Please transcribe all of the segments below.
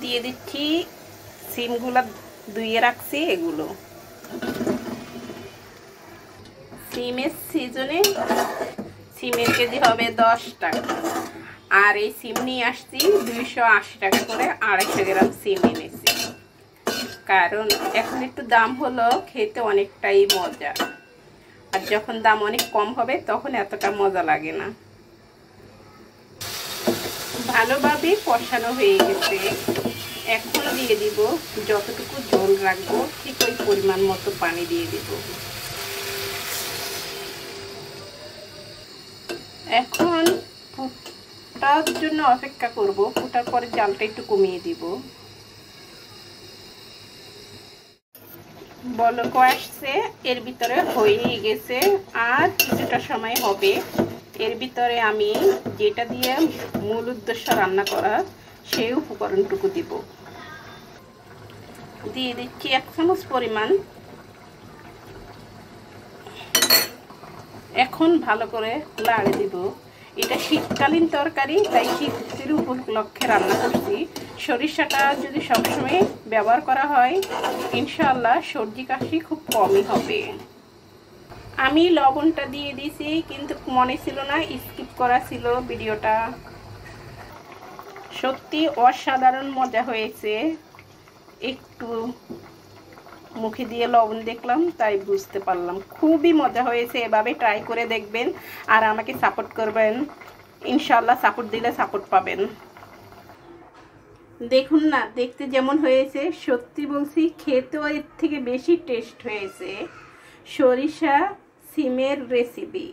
দিয়ে দিচ্ছি সিমগুলো ধুয়ে রাখছি এগুলো। সিমের সিজনে সিমের কেজি হবে 10 টাকা, আর এই সিম নিয়ে আসছি 280 টাকা করে, 250 গ্রাম সিম এনেছি। কারণ এখন একটু দাম হলো, খেতে অনেকটাই মজা, আর যখন দাম অনেক কম হবে তখন এতটা মজা লাগে না। ভালোভাবে কষানো হয়ে গেছে, এখন দিয়ে দিব যতটুকু ঝোল রাখবো ঠিক ওই পরিমাণ মতো পানি দিয়ে দিব। এখন ফুটার জন্য অপেক্ষা করব, ফুটার পরে জালটা একটু কমিয়ে দিব। বলক আসছে, এর ভিতরে হয়ে গেছে, আর কিছুটা সময় হবে। এর ভিতরে আমি যেটা দিয়ে মূল উদ্দেশ্য রান্না করা সেই উপকরণটুকু দিব। দিয়ে দিচ্ছি 1 চামচ পরিমাণ। এখন ভালো করে লাড়ে দিব। এটা শীতকালীন তরকারি, তাই শীতের উপলক্ষে রান্না করছি। সরিষাটা যদি সবসময় ব্যবহার করা হয় ইনশাআল্লাহ সর্দি কাশি খুব কমই হবে। আমি লবণটা দিয়ে দিয়েছি, কিন্তু মনে ছিল না, স্কিপ করা ছিল ভিডিওটা। সত্যি অসাধারণ মজা হয়েছে। একটু মুখে দিয়ে লবণ দেখলাম, তাই বুঝতে পারলাম খুবই মজা হয়েছে। এভাবে ট্রাই করে দেখবেন আর আমাকে সাপোর্ট করবেন। ইনশাআল্লাহ সাপোর্ট দিলে সাপোর্ট পাবেন। দেখুন না, দেখতে যেমন হয়েছে, সত্যি বলছি খেতেও এর থেকে বেশি টেস্ট হয়েছে। সরিষা সিমের রেসিপি।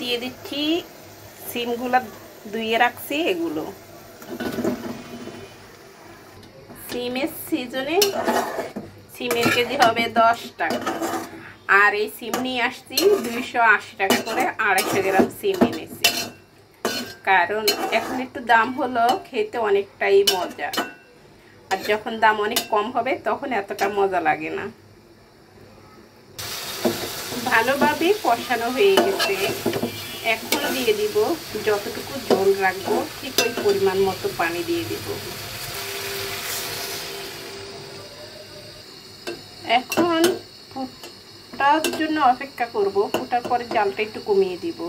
দিয়ে দিচ্ছি সিমগুলো ধুয়ে রাখছি এগুলো। সিমের সিজনে সিমের কেজি হবে 10 টাকা, আর এই সিম নিয়ে আসছি 280 টাকা করে, 250 গ্রাম সিম এনেছি। কারণ এখন একটু দাম হলো, খেতে অনেকটাই মজা, আর যখন দাম অনেক কম হবে তখন এতটা মজা লাগে না। ভালোভাবে কষানো হয়ে গেছে, এখন দিয়ে দিব যতটুকু ঝোল রাখবো ঠিক ওই পরিমাণ মতো পানি দিয়ে দিব। এখন ফুটার জন্য অপেক্ষা করব, ফুটার পরে জালটা একটু কমিয়ে দিব।